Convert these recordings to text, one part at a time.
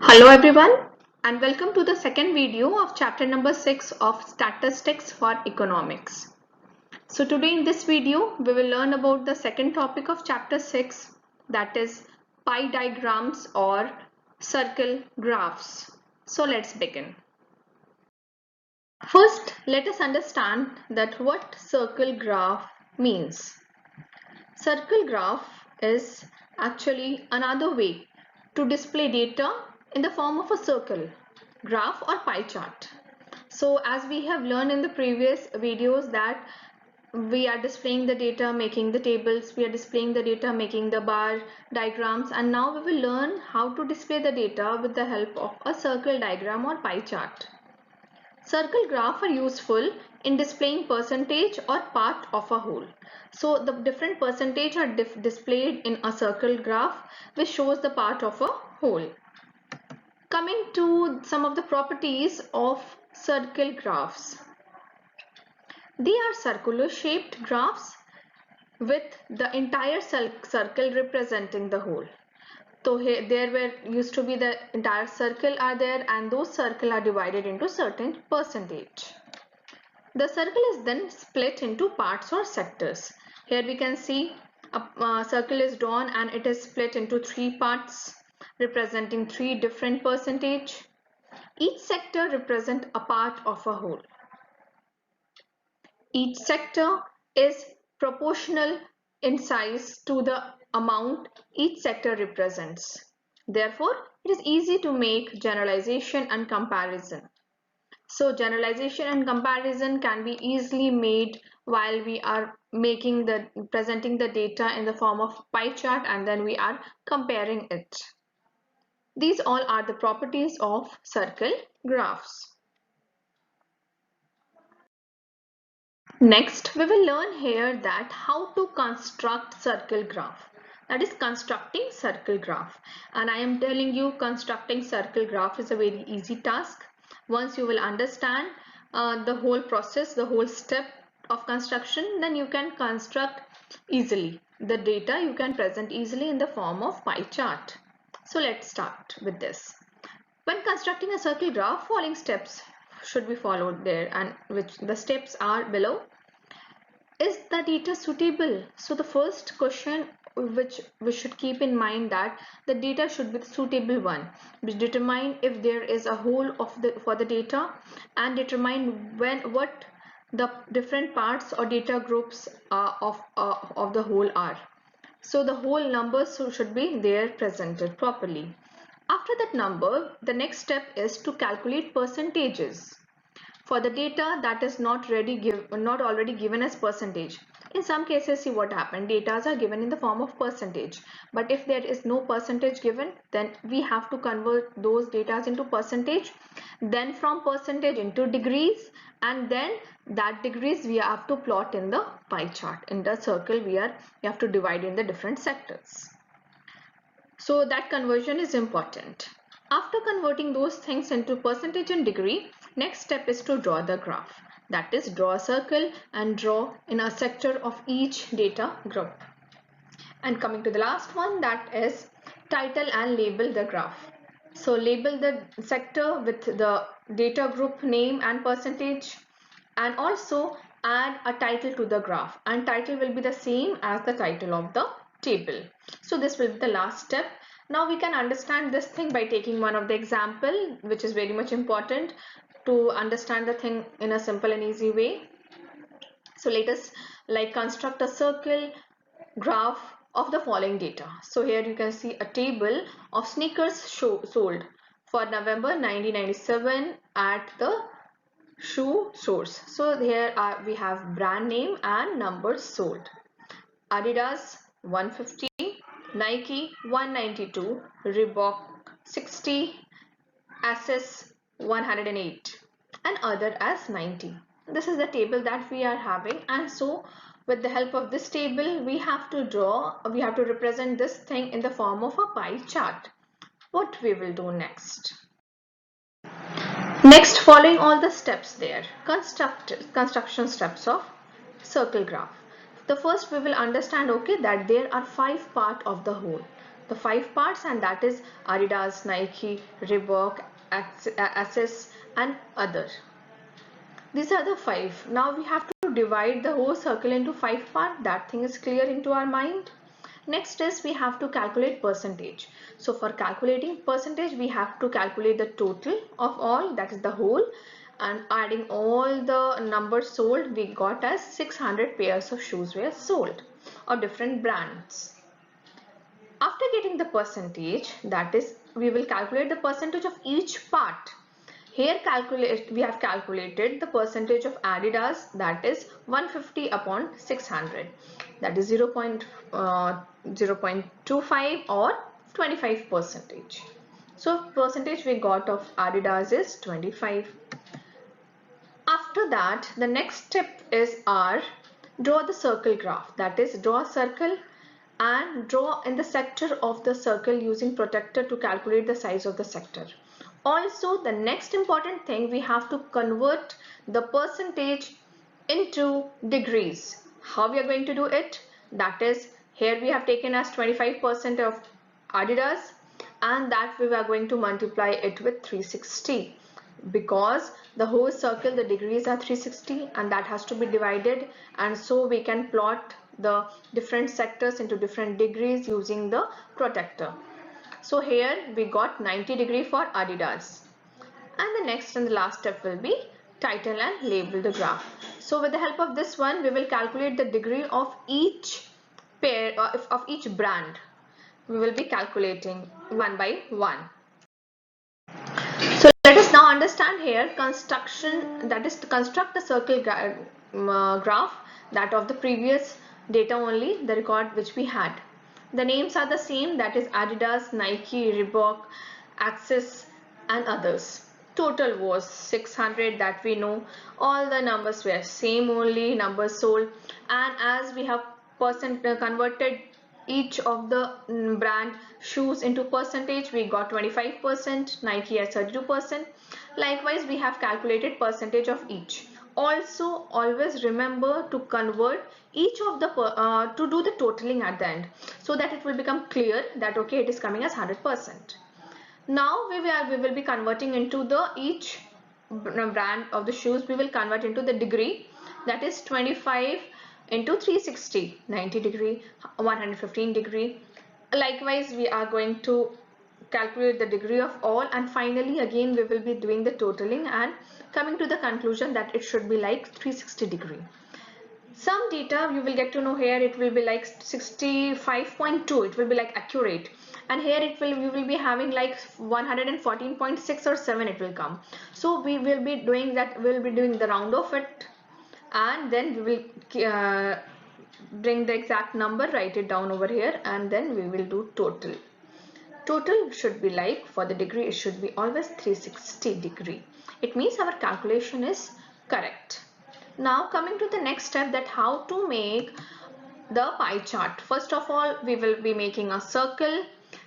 Hello everyone and welcome to the second video of chapter number 6 of Statistics for Economics. So today in this video we will learn about the second topic of chapter 6, that is pie diagrams or circle graphs. So let's begin. First, let us understand that what circle graph means. Circle graph is actually another way to display data in the form of a circle, graph or pie chart. So as we have learned in the previous videos that we are displaying the data, making the tables, we are displaying the data, making the bar diagrams, and now we will learn how to display the data with the help of a circle diagram or pie chart. Circle graphs are useful in displaying percentage or part of a whole. So the different percentage are displayed in a circle graph which shows the part of a whole. Coming to some of the properties of circle graphs. They are circular shaped graphs with the entire circle representing the whole. So here there used to be the entire circle are there, and those circles are divided into certain percentage. The circle is then split into parts or sectors. Here we can see a circle is drawn and it is split into three parts representing three different percentage. Each sector represents a part of a whole. Each sector is proportional in size to the amount each sector represents. Therefore, it is easy to make generalization and comparison. So generalization and comparison can be easily made while we are presenting the data in the form of pie chart and then we are comparing it. These all are the properties of circle graphs. Next, we will learn here that how to construct circle graph. That is constructing circle graph. And I am telling you constructing circle graph is a very easy task. Once you will understand the whole process, the whole step of construction, then you can construct easily. The data you can present easily in the form of pie chart. So let's start with this. When constructing a circle graph, following steps should be followed there, and which the steps are below. Is the data suitable? So the first question which we should keep in mind that the data should be the suitable one. We determine if there is a whole of for the data and determine what the different parts or data groups of the whole are. So the whole numbers should be there presented properly. After that number, the next step is to calculate percentages for the data that is not already given as percentage. In some cases, see what happened, data are given in the form of percentage, but if there is no percentage given, then we have to convert those data into percentage, then from percentage into degrees, and then that degrees we have to plot in the pie chart. In the circle we have to divide in the different sectors. So that conversion is important. After converting those things into percentage and degree, next step is to draw the graph. That is, draw a circle and draw in a sector of each data group. And coming to the last one, that is title and label the graph. So label the sector with the data group name and percentage, and also add a title to the graph, and title will be the same as the title of the table. So this will be the last step. Now we can understand this thing by taking one of the example, which is very much important to understand the thing in a simple and easy way. So let us construct a circle graph of the following data. So here you can see a table of sneakers sold for November 1997 at the shoe stores. So here we have brand name and numbers sold. Adidas 150, Nike 192, Reebok 60, Asics 108, and other as 90. This is the table that we are having, and so with the help of this table we have to represent this thing in the form of a pie chart. What we will do next? Next, following all the steps there, construction steps of circle graph. The first we will understand, okay, that there are 5 parts of the whole. the 5 parts, and that is Adidas, Nike, Reebok, Asics and other. These are the 5. Now we have to divide the whole circle into 5 parts. That thing is clear into our mind. Next is we have to calculate percentage. So for calculating percentage, we have to calculate the total of all, that is the whole, and adding all the numbers sold, we got as 600 pairs of shoes were sold of different brands. After getting the percentage, that is, we will calculate the percentage of each part. Here we have calculated the percentage of Adidas, that is 150 upon 600, that is 0.25 or 25 percentage. So percentage we got of Adidas is 25. After that, the next step is our draw the circle graph, that is draw a circle and draw in the sector of the circle using protractor to calculate the size of the sector. Also, the next important thing, we have to convert the percentage into degrees. How we are going to do it? That is, here we have taken as 25% of Adidas, and that we are going to multiply it with 360, because the whole circle, the degrees are 360, and that has to be divided, and so we can plot the different sectors into different degrees using the protractor. So here we got 90 degree for Adidas, and the next and the last step will be title and label the graph. So with the help of this one, we will calculate the degree of each pair of each brand. We will be calculating one by one. So let us now understand here construction, that is to construct the circle graph, that of the previous data only, the record which we had. The names are the same, that is Adidas, Nike, Reebok, Axis and others. Total was 600, that we know. All the numbers were same only, numbers sold, and as we have converted each of the brand shoes into percentage, we got 25%, Nike as 32%. Likewise, we have calculated percentage of each. Also, always remember to convert each of the to do the totaling at the end, so that it will become clear that okay, it is coming as 100%. Now we will be converting into the each brand of the shoes, we will convert into the degree, that is 25 into 360, 90 degree, 115 degree. Likewise, we are going to calculate the degree of all, and finally again we will be doing the totaling and coming to the conclusion that it should be like 360 degree. Some data you will get to know here, it will be like 65.2, it will be like accurate, and here we will be having like 114.6 or 7 it will come. So we will be doing that, we will be doing the round of it, and then we will bring the exact number, write it down over here, and then we will do total. Total should be like, for the degree it should be always 360 degree. It means our calculation is correct. Now coming to the next step, that how to make the pie chart. First of all, we will be making a circle.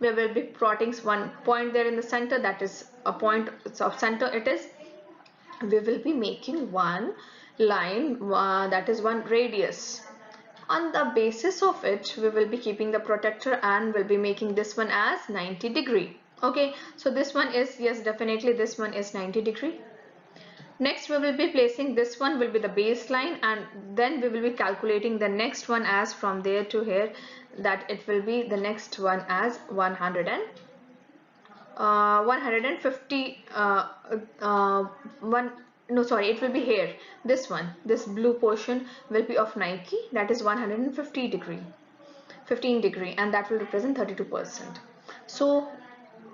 We will be plotting one point there in the center, that is a point of center it is. We will be making one line, that is one radius. On the basis of it, we will be keeping the protractor and will be making this one as 90 degree. Okay, so this one is, yes, definitely this one is 90 degree. Next, we will be placing this one will be the baseline, and then we will be calculating the next one as from there to here, that it will be the next one as 150 no sorry, it will be here, this one, this blue portion will be of Nike, that is 150 degree, 15 degree, and that will represent 32%. So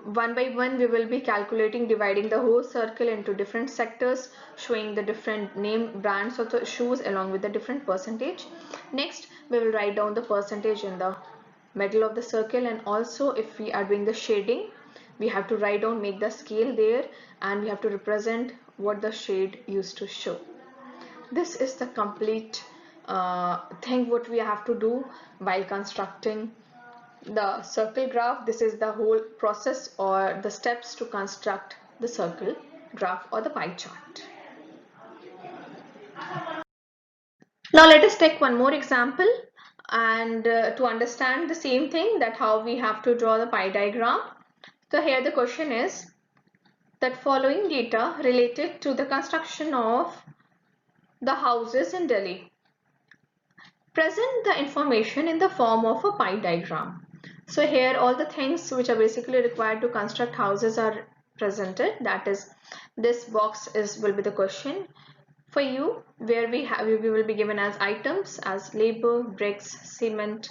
one by one we will be calculating, dividing the whole circle into different sectors, showing the different name brands of the shoes along with the different percentage. Next, we will write down the percentage in the middle of the circle, and also if we are doing the shading, we have to write down, make the scale there, and we have to represent what the shade used to show. This is the complete thing what we have to do while constructing the circle graph. This is the whole process or the steps to construct the circle graph or the pie chart. Now let us take one more example. And to understand the same thing, that how we have to draw the pie diagram. So here the question is that following data related to the construction of the houses in Delhi. Present the information in the form of a pie diagram. So here all the things which are basically required to construct houses are presented. That is, this box will be the question for you, where we will be given as items as labor, bricks, cement,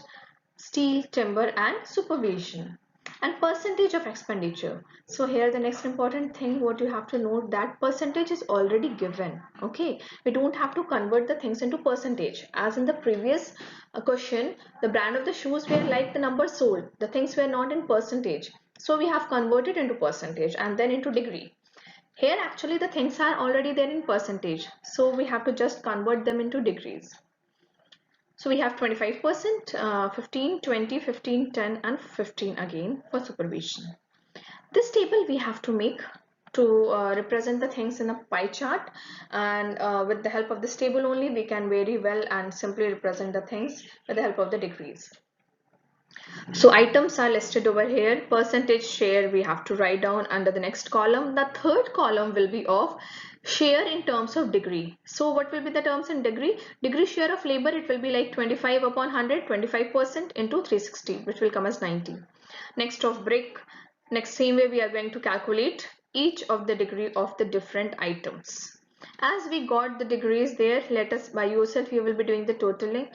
steel, timber, and supervision, and percentage of expenditure. So here the next important thing what you have to note, that percentage is already given. Okay, we don't have to convert the things into percentage. As in the previous question, the brand of the shoes were like the number sold, the things were not in percentage, so we have converted into percentage and then into degree. Here actually the things are already there in percentage, so we have to just convert them into degrees. So we have 25%, 15, 20, 15, 10 and 15 again for supervision. This table we have to make to represent the things in a pie chart, and with the help of this table only we can very well and simply represent the things with the help of the degrees. So items are listed over here. Percentage share we have to write down under the next column. The third column will be of share in terms of degree. So what will be the terms in degree? Degree share of labor, it will be like 25 upon 100, 25% into 360, which will come as 90. Next of brick, next same way we are going to calculate each of the degree of the different items. As we got the degrees there, let us, by yourself you will be doing the totaling.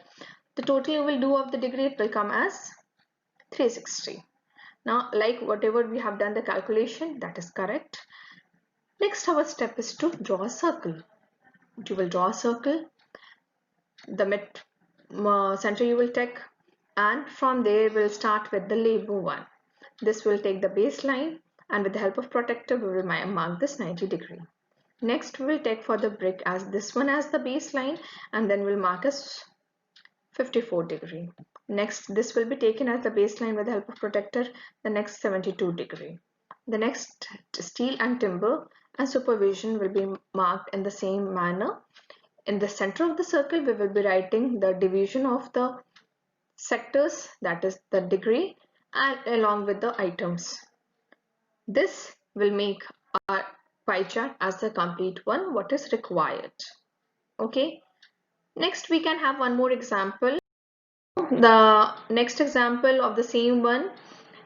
The total you will do of the degree, it will come as 360. Now, like whatever we have done the calculation, that is correct. Next, our step is to draw a circle. You will draw a circle, the mid center you will take, and from there we'll start with the labor one. This will take the baseline, and with the help of protector we will mark this 90 degree. Next we will take for the brick as this one as the baseline, and then we'll mark as 54 degree. Next, this will be taken as the baseline with the help of protector, the next 72 degree. The next, steel and timber and supervision will be marked in the same manner. In the center of the circle, we will be writing the division of the sectors, that is the degree, and along with the items. This will make our pie chart as the complete one, what is required. Okay. Next, we can have one more example. The next example of the same one,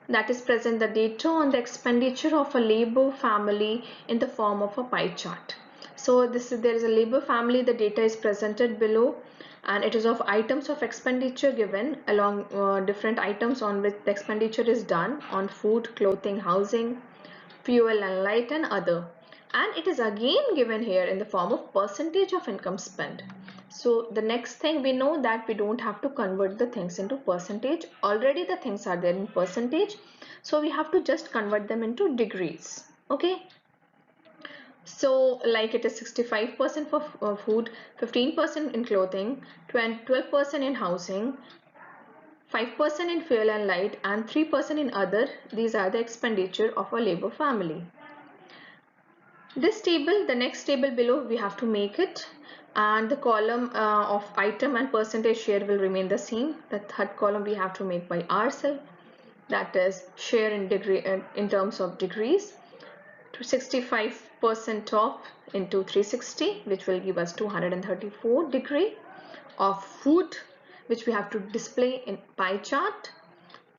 that is present the data on the expenditure of a labor family in the form of a pie chart. So there is a labor family, the data is presented below, and it is of items of expenditure given along different items on which the expenditure is done on food, clothing, housing, fuel and light and other, and it is again given here in the form of percentage of income spent. So the next thing, we know that we don't have to convert the things into percentage, already the things are there in percentage, so we have to just convert them into degrees. Okay, so like it is 65% for food, 15% in clothing, 12% in housing, 5% in fuel and light, and 3% in other. These are the expenditure of a labor family. This table, the next table below, we have to make it, and the column of item and percentage share will remain the same. The third column we have to make by ourselves, that is share in degree in terms of degrees, to 65% of into 360, which will give us 234 degree of food, which we have to display in pie chart.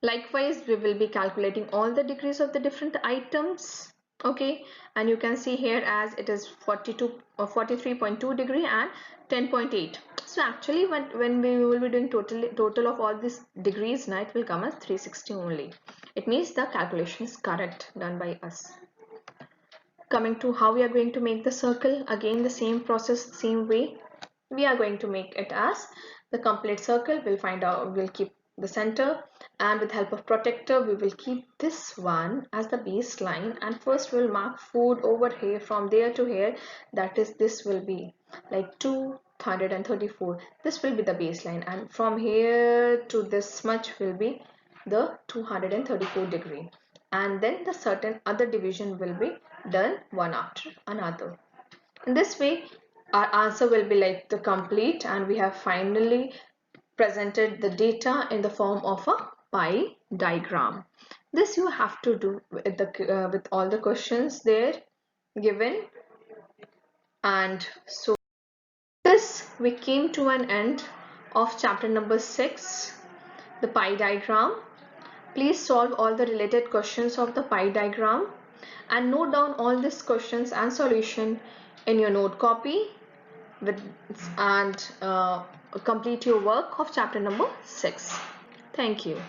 Likewise, we will be calculating all the degrees of the different items. Okay, and you can see here as it is 42 or 43.2 degree and 10.8. So actually when we will be doing total of all these degrees, now it will come as 360 only. It means the calculation is correct, done by us. Coming to how we are going to make the circle, again the same process, same way. We are going to make it as the complete circle. We'll keep the center, and with help of protector we will keep this one as the baseline, and first we'll mark food over here from there to here, that is this will be like 234. This will be the baseline, and from here to this much will be the 234 degree, and then the certain other division will be done one after another. In this way our answer will be like the complete, and we have finally presented the data in the form of a pie diagram. This you have to do with all the questions there given. And so this we came to an end of chapter number 6, the pie diagram. Please solve all the related questions of the pie diagram and note down all these questions and solution in your note copy and complete your work of chapter number 6. Thank you.